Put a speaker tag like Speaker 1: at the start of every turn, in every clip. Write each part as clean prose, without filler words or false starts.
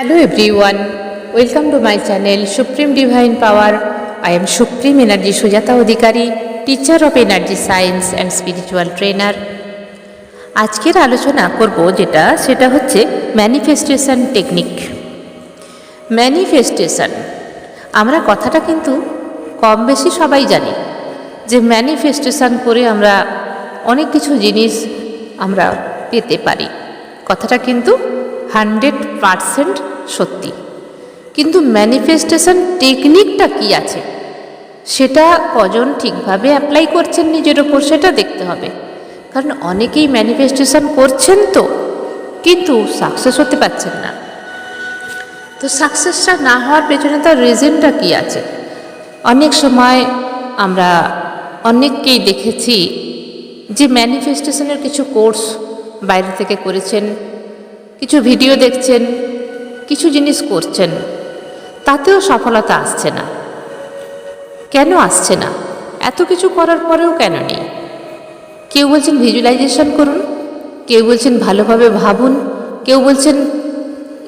Speaker 1: Hello everyone, welcome to my channel Supreme Divine Power. I am Supreme Energy Sujata Adhikari, teacher of Energy Science and Spiritual Trainer. আজকের আলোচনা করব সেটা হচ্ছে manifestation technique. Manifestation আমরা কথাটা কিন্তু কম বেশি সবাই জানি যে ম্যানিফেস্টেশন করে আমরা অনেক কিছু জিনিস আমরা পেতে পারি। কথাটা কিন্তু 100% সত্যি, কিন্তু ম্যানিফেস্টেশন টেকনিকটা কি আছে সেটা কজন ঠিকভাবে অ্যাপ্লাই করছেন নিজের ওপর সেটা দেখতে হবে। কারণ অনেকেই ম্যানিফেস্টেশন করছেন তো, কিন্তু সাকসেস হতে পারছেন না। তো সাকসেসটা না হওয়ার পেছনে তার রিজনটা কি আছে? অনেক সময় আমরা অনেককেই দেখেছি যে ম্যানিফেস্টেশনের কিছু কোর্স বাইরে থেকে করেছেন, কিছু ভিডিও দেখছেন, কিছু জিনিস করছেন, তাতেও সফলতা আসছে না। কেন আসছে না? এত কিছু করার পরেও কেন নেই? কেউ বলছেন ভিজুয়ালাইজেশন করুন, কেউ বলছেন ভালোভাবে ভাবুন, কেউ বলছেন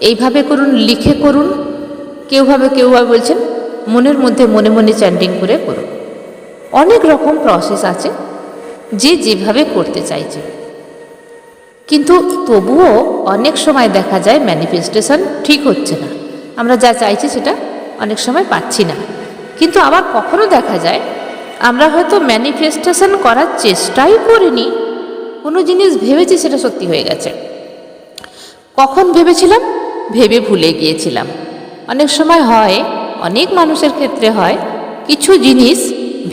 Speaker 1: এইভাবে করুন, লিখে করুন, কেউ বলছেন মনের মধ্যে মনে মনে চ্যান্টিং করে করুন। অনেক রকম প্রসেস আছে যে যেভাবে করতে চাইছে, কিন্তু তবুও অনেক সময় দেখা যায় ম্যানিফেস্টেশন ঠিক হচ্ছে না। আমরা যা চাইছি সেটা অনেক সময় পাচ্ছি না। কিন্তু আবার কখনো দেখা যায় আমরা হয়তো ম্যানিফেস্টেশন করার চেষ্টাই করিনি, কোনো জিনিস ভেবেছি সেটা সত্যি হয়ে গেছে। কখন ভেবেছিলাম? ভেবে ভুলে গিয়েছিলাম। অনেক সময় হয়, অনেক মানুষের ক্ষেত্রে হয়, কিছু জিনিস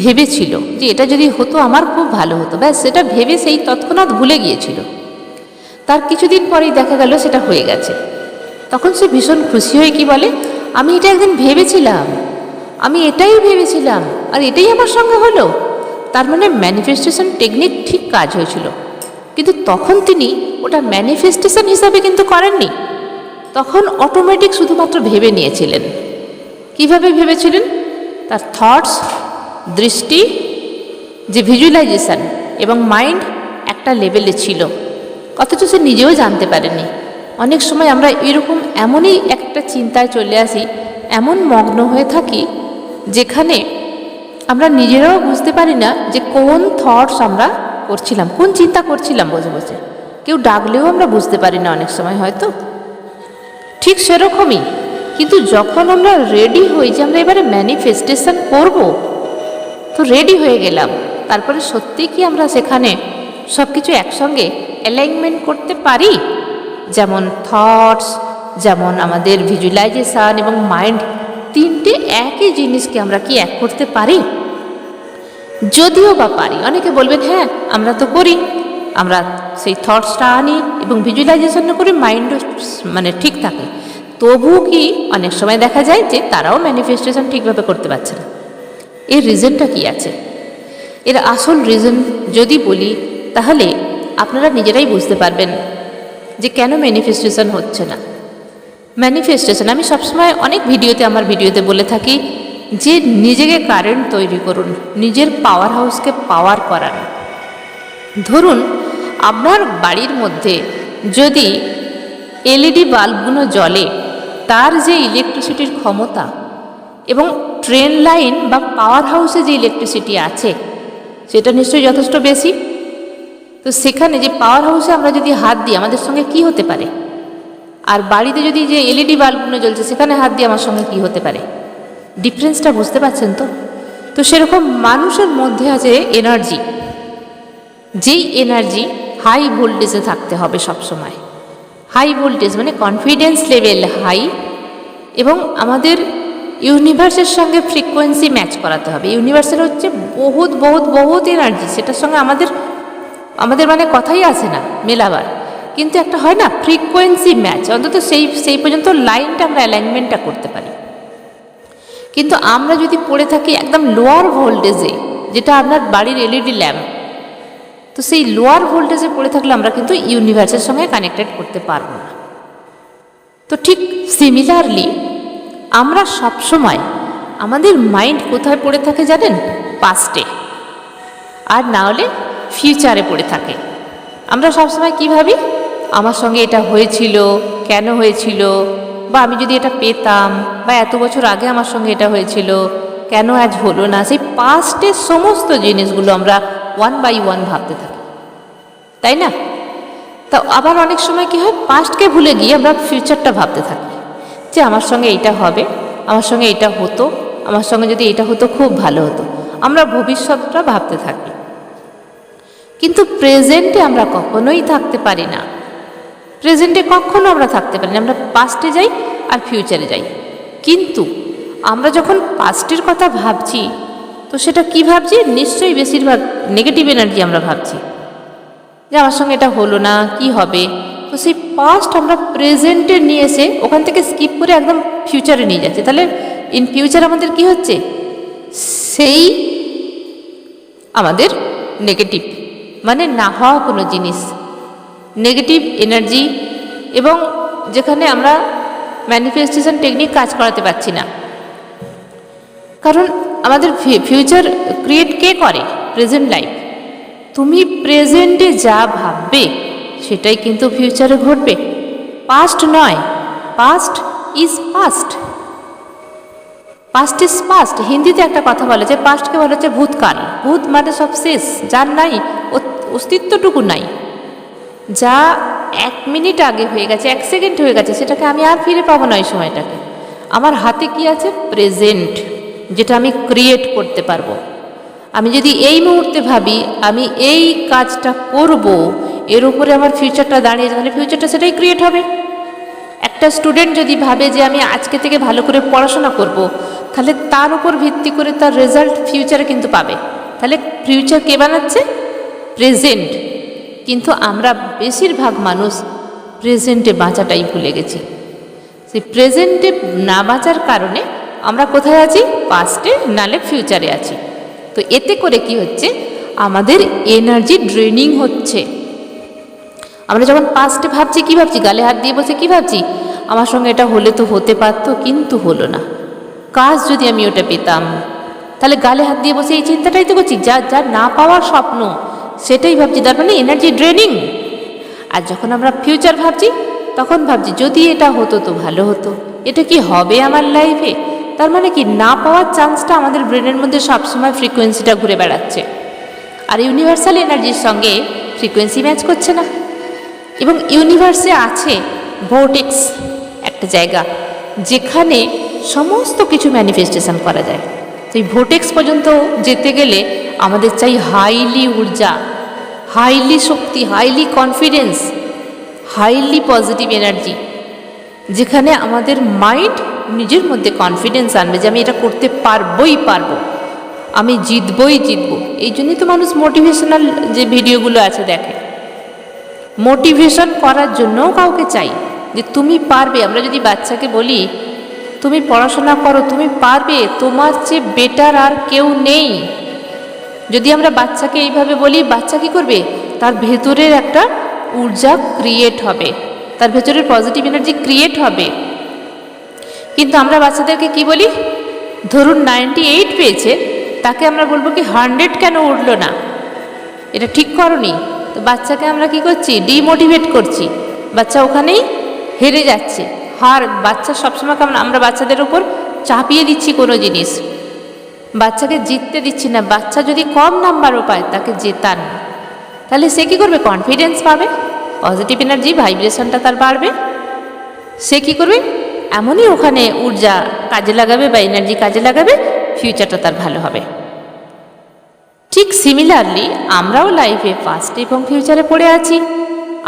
Speaker 1: ভেবেছিল যে এটা যদি হতো আমার খুব ভালো হতো, ব্যাস সেটা ভেবে সেই তৎক্ষণাৎ ভুলে গিয়েছিল। তার কিছুদিন পরেই দেখা গেল সেটা হয়ে গেছে। তখন সে ভীষণ খুশি হয়ে কি বলে, আমি এটা একদিন ভেবেছিলাম, আমি এটাই ভেবেছিলাম আর এটাই আমার সঙ্গে হলো। তার মানে ম্যানিফেস্টেশন টেকনিক ঠিক কাজ হয়েছিল, কিন্তু তখন তিনি ওটা ম্যানিফেস্টেশন হিসাবে কিন্তু করেননি। তখন অটোমেটিক শুধুমাত্র ভেবে নিয়েছিলেন। কিভাবে ভেবেছিলেন? তার থটস, দৃষ্টি, যে ভিজুয়ালাইজেশন এবং মাইন্ড একটা লেভেলে ছিল, অথচ সে নিজেও জানতে পারেনি। অনেক সময় আমরা এরকম এমনই একটা চিন্তায় চলে আসি, এমন মগ্ন হয়ে থাকি যেখানে আমরা নিজেরাও বুঝতে পারি না যে কোন থটস আমরা করছিলাম, কোন চিন্তা করছিলাম বসে বসে। কেউ ডাকলেও আমরা বুঝতে পারি না অনেক সময় হয়তো। ঠিক সেরকমই কিন্তু যখন আমরা রেডি হই যে আমরা এবারে ম্যানিফেস্টেশন করব, তো রেডি হয়ে গেলাম, তারপরে সত্যি কি আমরা সেখানে সব কিছু একসঙ্গে অ্যালাইনমেন্ট করতে পারি? যেমন থটস, যেমন আমাদের ভিজুয়ালাইজেশন এবং মাইন্ড, তিনটে একই জিনিসকে আমরা কি এক করতে পারি? যদিও বা পারি, অনেকে বলবেন হ্যাঁ আমরা তো করি, আমরা সেই থটসটা আনি এবং ভিজুয়ালাইজেশন করি, মাইন্ডও ঠিক থাকে, তবুও কি অনেক সময় দেখা যায় যে তারাও ম্যানিফেস্টেশন ঠিকভাবে করতে পারছে না। এর রিজনটা কি আছে? এর আসল রিজন যদি বলি তাহলে আপনারা নিজেরাই বুঝতে পারবেন যে কেন ম্যানিফেস্টেশন হচ্ছে না। ম্যানিফেস্টেশন আমি সবসময় অনেক আমার ভিডিওতে বলে থাকি যে নিজেকে কারেন্ট তৈরি করুন, নিজের পাওয়ার হাউসকে পাওয়ার করান। ধরুন আপনার বাড়ির মধ্যে যদি এলইডি বাল্বগুলো জ্বলে, তার যে ইলেকট্রিসিটির ক্ষমতা এবং ট্রেন লাইন বা পাওয়ার হাউসে যে ইলেকট্রিসিটি আছে সেটা নিশ্চয়ই যথেষ্ট বেশি। তো সেখানে যে পাওয়ার হাউসে আমরা যদি হাত দিই আমাদের সঙ্গে কি হতে পারে, আর বাড়িতে যদি যে এলইডি বাল্বগুলো জ্বলছে সেখানে হাত দিয়ে আমার সঙ্গে কি হতে পারে? ডিফারেন্সটা বুঝতে পারছেন তো? তো সেরকম মানুষের মধ্যে আছে এনার্জি, যেই এনার্জি হাই ভোল্টেজে থাকতে হবে সবসময়। হাই ভোল্টেজ মানে কনফিডেন্স লেভেল হাই, এবং আমাদের ইউনিভার্সের সঙ্গে ফ্রিকোয়েন্সি ম্যাচ করাতে হবে। ইউনিভার্সের হচ্ছে বহুত বহুত বহুত এনার্জি, সেটার সঙ্গে আমাদের মানে কথাই আসে না মেলাবার, কিন্তু একটা হয় না ফ্রিকোয়েন্সি ম্যাচ, অন্তত সেই পর্যন্ত লাইনটা আমরা অ্যালাইনমেন্টটা করতে পারি। কিন্তু আমরা যদি পড়ে থাকি একদম লোয়ার ভোল্টেজে, যেটা আপনার বাড়ির এলইডি ল্যাম্প, তো সেই লোয়ার ভোল্টেজে পড়ে থাকলে আমরা কিন্তু ইউনিভার্সের সঙ্গে কানেক্টেড করতে পারবো না। তো ঠিক সিমিলারলি আমরা সবসময় আমাদের মাইন্ড কোথায় পড়ে থাকে জানেন? পাস্টে, আর না হলে ফিউচারে পড়ে থাকে। আমরা সবসময় কী ভাবি? আমার সঙ্গে এটা হয়েছিল, কেন হয়েছিল, বা আমি যদি এটা পেতাম, বা এত বছর আগে আমার সঙ্গে এটা হয়েছিল, কেন আজ হলো না, সেই পাস্টের সমস্ত জিনিসগুলো আমরা ওয়ান বাই ওয়ান ভাবতে থাকি, তাই না? তা আবার অনেক সময় কি হয়, পাস্টকে ভুলে গিয়ে আমরা ফিউচারটা ভাবতে থাকি যে আমার সঙ্গে এইটা হবে, আমার সঙ্গে এটা হতো, আমার সঙ্গে যদি এটা হতো খুব ভালো হতো। আমরা ভবিষ্যৎটা ভাবতে থাকি, কিন্তু প্রেজেন্টে আমরা কখনোই থাকতে পারি না। প্রেজেন্টে কখনো আমরা থাকতে পারি না, আমরা পাস্টে যাই আর ফিউচারে যাই। কিন্তু আমরা যখন পাস্টের কথা ভাবছি, তো সেটা কি ভাবছি? নিশ্চয়ই বেশিরভাগ নেগেটিভ এনার্জি আমরা ভাবছি, যে আমার সঙ্গে এটা হলো না, কি হবে। তো সেই পাস্ট আমরা প্রেজেন্টে নিয়ে এসে ওখান থেকে স্কিপ করে একদম ফিউচারে নিয়ে যাচ্ছি। তাহলে ইন ফিউচার আমাদের কি হচ্ছে? সেই আমাদের নেগেটিভ, মানে না হওয়া কোনো জিনিস, নেগেটিভ এনার্জি, এবং যেখানে আমরা ম্যানিফেস্টেশন টেকনিক কাজ করাতে পারছি না। কারণ আমাদের ফিউচার ক্রিয়েট কে করে? Present life. তুমি প্রেজেন্টে যা ভাববে সেটাই কিন্তু ফিউচারে ঘটবে, পাস্ট নয়। Past is past, past is past. হিন্দিতে একটা কথা বলে যে পাস্টকে বলা হচ্ছে ভূতকাল। ভূত মানে সব শেষ, যার নাই অস্তিত্বটুকু নাই, যা 1 মিনিট আগে হয়ে গেছে, 1 সেকেন্ড হয়ে গেছে, সেটাকে আমি আর ফিরে পাবো না। ওই সময়টাকে আমার হাতে কি আছে? প্রেজেন্ট, যেটা আমি ক্রিয়েট করতে পারবো। আমি যদি এই মুহূর্তে ভাবি আমি এই কাজটা করব, এর উপরে আমার ফিউচারটা দাঁড়িয়ে, তাহলে ফিউচারটা সেটাই ক্রিয়েট হবে। একটা স্টুডেন্ট যদি ভাবে যে আমি আজকে থেকে ভালো করে পড়াশোনা করব, তাহলে তার উপর ভিত্তি করে তার রেজাল্ট ফিউচারে কিন্তু পাবে। তাহলে ফিউচার কে বানাচ্ছে? প্রেজেন্ট। কিন্তু আমরা বেশিরভাগ মানুষ প্রেজেন্টে বাঁচাটাই ভুলে গেছি। সেই প্রেজেন্টে না বাঁচার কারণে আমরা কোথায় আছি? পাস্টে, নালে ফিউচারে আছি। তো এতে করে কি হচ্ছে? আমাদের এনার্জি ড্রেনিং হচ্ছে। আমরা যখন পাস্টে ভাবছি, কি ভাবছি? গালে হাত দিয়ে বসে কি ভাবছি? আমার সঙ্গে এটা হলে তো হতে পারতো, কিন্তু হলো না, কাজ যদি আমি ওটা পেতাম। তাহলে গালে হাত দিয়ে বসে এই চিন্তাটাই তো করছি, যা যা না পাওয়ার স্বপ্ন সেটাই ভাবছি, তার মানে এনার্জি ড্রেনিং। আর যখন আমরা ফিউচার ভাবছি, তখন ভাবছি যদি এটা হতো তো ভালো হতো, এটা কি হবে আমার লাইফে। তার মানে কি, না পাওয়ার চান্সটা আমাদের ব্রেনের মধ্যে সবসময় ফ্রিকোয়েন্সিটা ঘুরে বেড়াচ্ছে, আর ইউনিভার্সাল এনার্জির সঙ্গে ফ্রিকোয়েন্সি ম্যাচ করছে না। এবং ইউনিভার্সে আছে ভোর্টেক্স, একটা জায়গা যেখানে সমস্ত কিছু ম্যানিফেস্টেশন করা যায়। তো এই ভোর্টেক্স পর্যন্ত যেতে গেলে আমাদের চাই হাইলি ঊর্জা, হাইলি শক্তি, highly confidence, highly positive energy, যেখানে আমাদের মাইন্ড নিজের মধ্যে কনফিডেন্স আনবে যে আমি এটা করতে পারবই পারবো, আমি জিতবই জিতবো। এই জন্যই তো মানুষ মোটিভেশনাল যে ভিডিওগুলো আছে দেখে। মোটিভেশন করার জন্যও কাউকে চাই যে তুমি পারবে। আমরা যদি বাচ্চাকে বলি তুমি পড়াশোনা করো, তুমি পারবে, তোমার চেয়ে বেটার আর কেউ নেই, যদি আমরা বাচ্চাকে এইভাবে বলি, বাচ্চা কী করবে? তার ভেতরের একটা ঊর্জা ক্রিয়েট হবে, তার ভেতরের পজিটিভ এনার্জি ক্রিয়েট হবে। কিন্তু আমরা বাচ্চাদেরকে কি বলি? ধরুন 98 পেয়েছে, তাকে আমরা বলবো কি 100 কেন উঠলো না, এটা ঠিক করনি। তো বাচ্চাকে আমরা কি করছি? ডিমোটিভেট করছি, বাচ্চা ওখানেই হেরে যাচ্ছে। বাচ্চা সবসময় আমরা বাচ্চাদের উপর চাপিয়ে দিচ্ছি কোনো জিনিস, বাচ্চাকে জিততে দিচ্ছি না। বাচ্চা যদি কম নাম্বারও পায়, তাকে জেতান, তাহলে সে কী করবে? কনফিডেন্স পাবে, পজিটিভ এনার্জি ভাইব্রেশনটা তার বাড়বে। সে কী করবে? এমনই ওখানে ঊর্জা কাজে লাগাবে বা এনার্জি কাজে লাগাবে, ফিউচারটা তার ভালো হবে। ঠিক সিমিলারলি আমরাও লাইফে পাস্ট এবং ফিউচারে পড়ে আছি,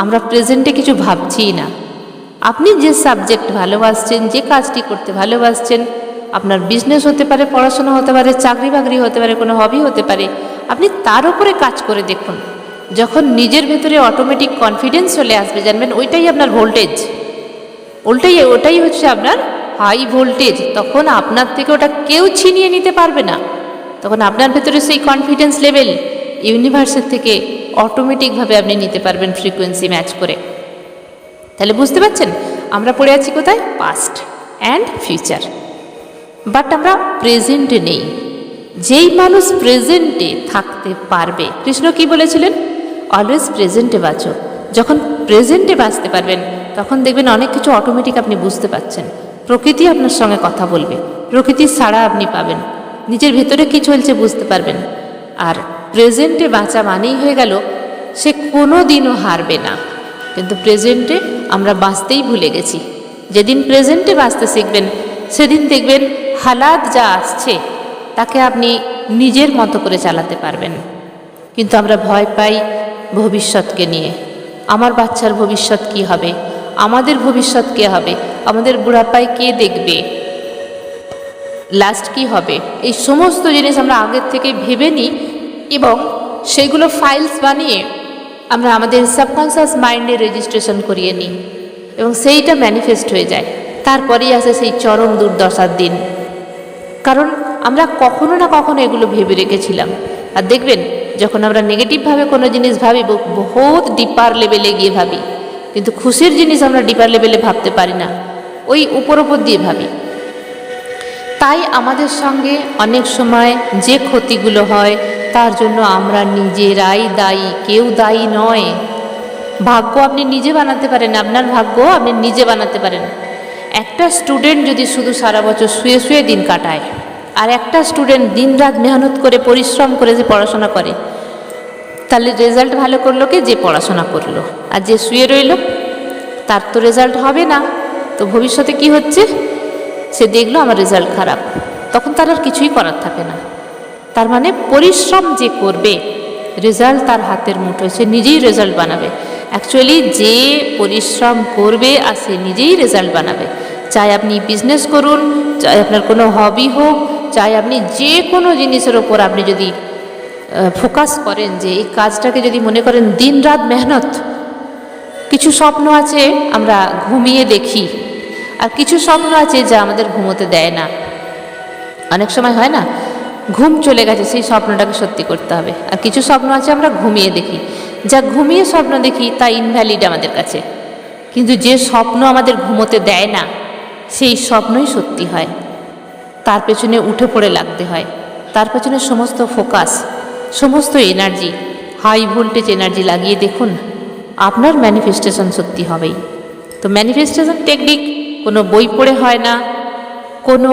Speaker 1: আমরা প্রেজেন্টে কিছু ভাবছিই না। আপনি যে সাবজেক্ট ভালোবাসছেন, যে কাজটি করতে ভালোবাসছেন, আপনার বিজনেস হতে পারে, পড়াশোনা হতে পারে, চাকরি বাকরি হতে পারে, কোনো হবি হতে পারে, আপনি তার উপরে কাজ করে দেখুন। যখন নিজের ভেতরে অটোমেটিক কনফিডেন্স চলে আসবে, জানবেন ওইটাই আপনার ভোল্টেজ, ওটাই হচ্ছে আপনার হাই ভোল্টেজ। তখন আপনার থেকে ওটা কেউ ছিনিয়ে নিতে পারবে না। তখন আপনার ভেতরে সেই কনফিডেন্স লেভেল ইউনিভার্সের থেকে অটোমেটিকভাবে আপনি নিতে পারবেন, ফ্রিকোয়েন্সি ম্যাচ করে। তাহলে বুঝতে পারছেন আমরা পড়ে আছি কোথায়? Past and future. বাট আমরা প্রেজেন্টে নেই। যেই মানুষ প্রেজেন্টে থাকতে পারবে, কৃষ্ণ কি বলেছিলেন? অলওয়েজ প্রেজেন্টে বাঁচো। যখন প্রেজেন্টে বাঁচতে পারবেন, তখন দেখবেন অনেক কিছু অটোমেটিক আপনি বুঝতে পারছেন। প্রকৃতি আপনার সঙ্গে কথা বলবে, প্রকৃতির সাড়া আপনি পাবেন, নিজের ভেতরে কি চলছে বুঝতে পারবেন। আর প্রেজেন্টে বাঁচা মানেই হয়ে গেল সে কোনো দিনও হারবে না। কিন্তু প্রেজেন্টে আমরা বাঁচতেই ভুলে গেছি। যেদিন প্রেজেন্টে বাঁচতে শিখবেন সেদিন দেখবেন হালাত যা আসছে তাকে আপনি নিজের মতো করে চালাতে পারবেন। কিন্তু আমরা ভয় পাই ভবিষ্যৎকে নিয়ে, আমার বাচ্চার ভবিষ্যৎ কি হবে, আমাদের ভবিষ্যৎ কে হবে, আমাদের বুড়াপায় কে দেখবে, লাস্ট কি হবে, এই সমস্ত জিনিস আমরা আগের থেকে ভেবে নিই এবং সেগুলো ফাইলস বানিয়ে আমরা আমাদের সাবকনসিয়াস মাইন্ডে রেজিস্ট্রেশন করিয়ে নিই এবং সেইটা ম্যানিফেস্ট হয়ে যায়। তারপরেই আসে সেই চরম দুর্দশার দিন, কারণ আমরা কখনো না কখনো এগুলো ভেবে রেখেছিলাম। আর দেখবেন যখন আমরা নেগেটিভভাবে কোনো জিনিস ভাবি, বহুত ডিপার লেভেলে গিয়ে ভাবি, কিন্তু খুশির জিনিস আমরা ডিপার লেভেলে ভাবতে পারি না, ওই উপর দিয়ে ভাবি। তাই আমাদের সঙ্গে অনেক সময় যে ক্ষতিগুলো হয় তার জন্য আমরা নিজেরাই দায়ী, কেউ দায়ী নয়। ভাগ্য আপনি নিজে বানাতে পারেন, আপনার ভাগ্য আপনি নিজে বানাতে পারেন। একটা স্টুডেন্ট যদি শুধু সারা বছর শুয়ে শুয়ে দিন কাটায়, আর একটা স্টুডেন্ট দিন রাত মেহনত করে পরিশ্রম করে যে পড়াশোনা করে, তাহলে রেজাল্ট ভালো করলো কে? যে পড়াশোনা করলো। আর যে শুয়ে রইল তার তো রেজাল্ট হবে না। তো ভবিষ্যতে কি হচ্ছে? সে দেখলো আমার রেজাল্ট খারাপ, তখন তার আর কিছুই করার থাকে না। তার মানে পরিশ্রম যে করবে রেজাল্ট তার হাতের মুঠোয়, সে নিজেই রেজাল্ট বানাবে। অ্যাকচুয়ালি যে পরিশ্রম করবে আর সে নিজেই রেজাল্ট বানাবে। চাই আপনি বিজনেস করুন, চাই আপনার কোনো হবি হোক, চাই আপনি যে কোনো জিনিসের ওপর আপনি যদি ফোকাস করেন, যে এই কাজটাকে যদি মনে করেন দিন রাত মেহনত। কিছু স্বপ্ন আছে আমরা ঘুমিয়ে দেখি, আর কিছু স্বপ্ন আছে যা আমাদের ঘুমোতে দেয় না। অনেক সময় হয় না, ঘুম চলে গেছে, সেই স্বপ্নটাকে সত্যি করতে হবে। আর কিছু স্বপ্ন আছে আমরা ঘুমিয়ে দেখি, যা ঘুমিয়ে স্বপ্ন দেখি তা ইনভ্যালিড আমাদের কাছে। কিন্তু যে স্বপ্ন আমাদের ঘুমোতে দেয় না সেই স্বপ্নই সত্যি হয়। তার পেছনে উঠে পড়ে লাগতে হয়, তার পেছনে সমস্ত ফোকাস, সমস্ত এনার্জি, হাই ভোল্টেজ এনার্জি লাগিয়ে দেখুন, আপনার ম্যানিফেস্টেশন সত্যি হবেই। তো ম্যানিফেস্টেশন টেকনিক কোনো বই পড়ে হয় না, কোনো,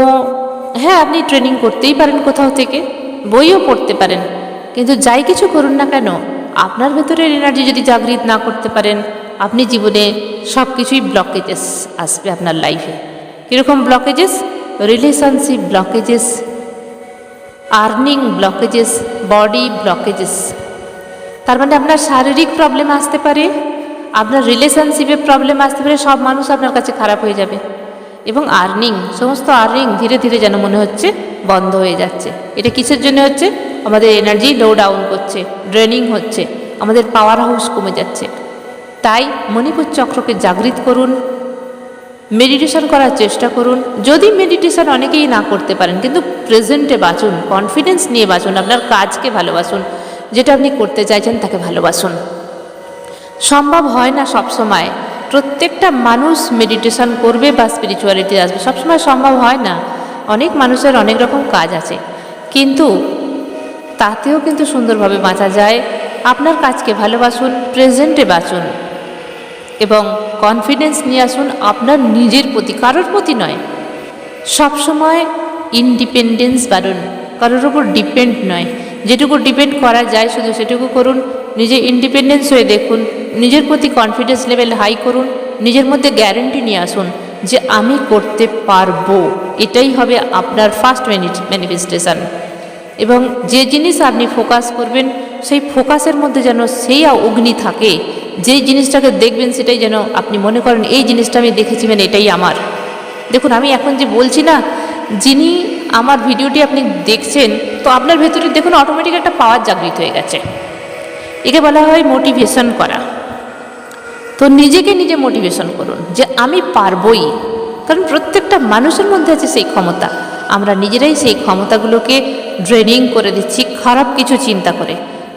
Speaker 1: হ্যাঁ আপনি ট্রেনিং করতেই পারেন কোথাও থেকে, বইও পড়তে পারেন, কিন্তু যাই কিছু করুন না কেন আপনার ভেতরের এনার্জি যদি জাগৃত না করতে পারেন, আপনি জীবনে সব কিছুই ব্লকেজেস আসবে আপনার লাইফে। কীরকম blockages? Relationship blockages, earning blockages, body blockages. তার মানে আপনার শারীরিক প্রবলেম আসতে পারে, আপনার রিলেশনশিপে প্রবলেম আসতে পারে, সব মানুষ আপনার কাছে খারাপ হয়ে যাবে, এবং আর্নিং, সমস্ত আর্নিং ধীরে ধীরে যেন মনে হচ্ছে বন্ধ হয়ে যাচ্ছে। এটা কিসের জন্য হচ্ছে? আমাদের এনার্জি লো ডাউন করছে, ড্রেনিং হচ্ছে, আমাদের পাওয়ার হাউস কমে যাচ্ছে। তাই মণিপুর চক্রকে জাগৃত করুন, মেডিটেশন করার চেষ্টা করুন। যদি মেডিটেশন অনেকেই না করতে পারেন, কিন্তু প্রেজেন্টে বাঁচুন, কনফিডেন্স নিয়ে বাঁচুন, আপনার কাজকে ভালোবাসুন, যেটা আপনি করতে চাইছেন তাকে ভালোবাসুন। সম্ভব হয় না সবসময় প্রত্যেকটা মানুষ মেডিটেশন করবে বা স্পিরিচুয়ালিটি আসবে, সবসময় সম্ভব হয় না। অনেক মানুষের অনেক রকম কাজ আছে, কিন্তু তাতেও কিন্তু সুন্দরভাবে বাঁচা যায়। আপনার কাজকে ভালোবাসুন, প্রেজেন্টে বাঁচুন এবং কনফিডেন্স নিয়ে আসুন আপনার নিজের প্রতি, কারোর প্রতি নয়। সবসময় ইন্ডিপেন্ডেন্স বাড়ুন, কারোর উপর ডিপেন্ড নয়। যেটুকু ডিপেন্ড করা যায় শুধু সেটুকু করুন। নিজে ইন্ডিপেন্ডেন্স হয়ে দেখুন, নিজের প্রতি কনফিডেন্স লেভেল হাই করুন, নিজের মধ্যে গ্যারেন্টি নিয়ে আসুন যে আমি করতে পারবো। এটাই হবে আপনার ফার্স্ট ম্যানিফেস্টেশন। এবং যে জিনিস আপনি ফোকাস করবেন সেই ফোকাসের মধ্যে যেন সেই অগ্নি থাকে, যেই জিনিসটাকে দেখবেন সেটাই যেন আপনি মনে করেন এই জিনিসটা আমি দেখেছি, মানে এটাই আমার। দেখুন আমি এখন যে বলছি না, যিনি আমার ভিডিওটি আপনি দেখছেন, তো আপনার ভেতরে দেখুন অটোমেটিক একটা পাওয়ার জাগৃত হয়ে গেছে। একে বলা হয় মোটিভেশন করা। তো নিজেকে নিজে মোটিভেশন করুন যে আমি পারবই, কারণ প্রত্যেকটা মানুষের মধ্যে আছে সেই ক্ষমতা। আমরা নিজেরাই সেই ক্ষমতাগুলোকে ড্রেনিং করে দিচ্ছি খারাপ কিছু চিন্তা করে।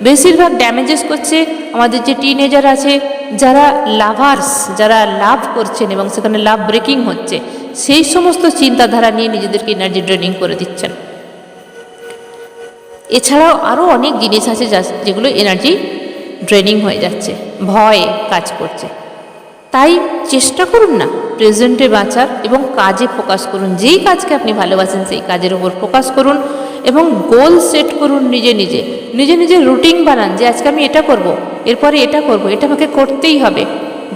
Speaker 1: বেশিরভাগ ড্যামেজেস করছে আমাদের যে টিনেজার আছে, যারা লাভার্স, যারা লাভ করছেন এবং সেখানে লাভ ব্রেকিং হচ্ছে, সেই সমস্ত চিন্তাধারা নিয়ে নিজেদেরকে এনার্জি ড্রেনিং করে দিচ্ছেন। এছাড়াও আরও অনেক জিনিস আছে যেগুলো এনার্জি ড্রেনিং হয়ে যাচ্ছে, ভয় কাজ করছে। তাই চেষ্টা করুন না প্রেজেন্টে বাঁচার এবং কাজে ফোকাস করুন। যেই কাজকে আপনি ভালোবাসেন সেই কাজের উপর ফোকাস করুন এবং গোল সেট করুন নিজে নিজে। নিজে নিজে রুটিন বানান যে আজকে আমি এটা করব, এরপরে এটা করব, এটা আমাকে করতেই হবে।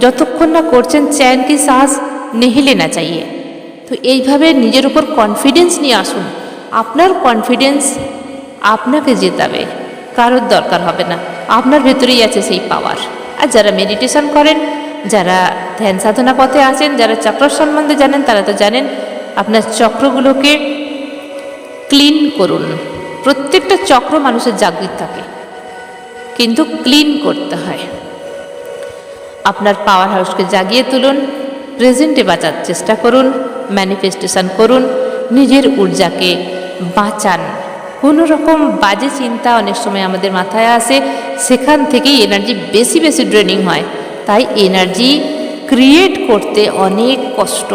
Speaker 1: যতক্ষণ না করছেন চ্যান কি সাহস নেহিলে না চাইয়ে। তো এইভাবে নিজের উপর কনফিডেন্স নিয়ে আসুন। আপনার কনফিডেন্স আপনাকে জেতাবে, কারোর দরকার হবে না। আপনার ভেতরেই আছে সেই পাওয়ার। আর যারা মেডিটেশন করেন, যারা ধ্যান সাধনা পথে আছেন, যারা চক্র সম্বন্ধে জানেন, তারা তো জানেন আপনার চক্রগুলোকে ক্লিন করুন। প্রত্যেকটা চক্র মানুষের জাগৃত থাকে, কিন্তু ক্লিন করতে হয়। আপনার পাওয়ার হাউসকে জাগিয়ে তুলুন, প্রেজেন্টে বাঁচার চেষ্টা করুন, ম্যানিফেস্টেশন করুন, নিজের ঊর্জাকে বাঁচান। কোনো রকম বাজে চিন্তা অনেক সময় আমাদের মাথায় আসে, সেখান থেকেই এনার্জি বেশি বেশি ড্রেনিং হয়। তাই এনার্জি ক্রিয়েট করতে অনেক কষ্ট।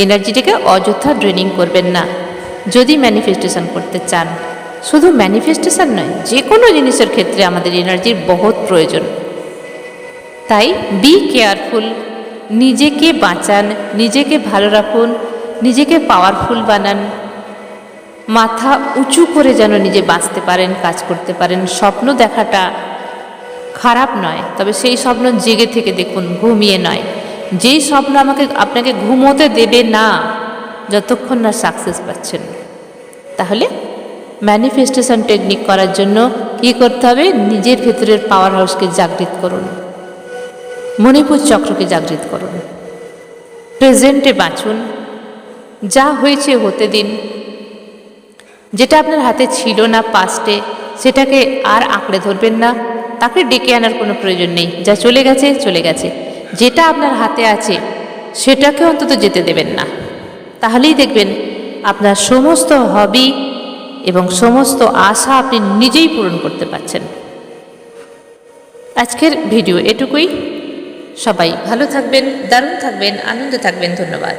Speaker 1: এনার্জিটাকে অযথা ড্রেনিং করবেন না যদি ম্যানিফেস্টেশন করতে চান। শুধু ম্যানিফেস্টেশন নয়, যে কোনো জিনিসের ক্ষেত্রে আমাদের এনার্জির বহুত প্রয়োজন। তাই বি কেয়ারফুল, নিজেকে বাঁচান, নিজেকে ভালো রাখুন, নিজেকে পাওয়ারফুল বানান। মাথা উঁচু করে যেন নিজে বাঁচতে পারেন, কাজ করতে পারেন। স্বপ্ন দেখাটা খারাপ নয়, তবে সেই স্বপ্ন জেগে থেকে দেখুন, ঘুমিয়ে নয়। যেই স্বপ্ন আপনাকে ঘুমোতে দেবে না যতক্ষণ না সাকসেস পাচ্ছেন। তাহলে ম্যানিফেস্টেশন টেকনিক করার জন্য কী করতে হবে? নিজের ভেতরের পাওয়ার হাউসকে জাগৃত করুন, মণিপুর চক্রকে জাগৃত করুন, প্রেজেন্টে বাঁচুন, যা হয়েছে হতে দিন। যেটা আপনার হাতে ছিল না পাস্টে, সেটাকে আর আঁকড়ে ধরবেন না, তাকে ডেকে আনার কোনো প্রয়োজন নেই। যা চলে গেছে চলে গেছে। যেটা আপনার হাতে আছে সেটাকে অন্তত যেতে দেবেন না। তাহলেই দেখবেন আপনার সমস্ত হবি এবং সমস্ত আশা আপনি নিজেই পূরণ করতে পারছেন। আজকের ভিডিও এটুকুই। সবাই ভালো থাকবেন, দারুণ থাকবেন, আনন্দে থাকবেন। ধন্যবাদ।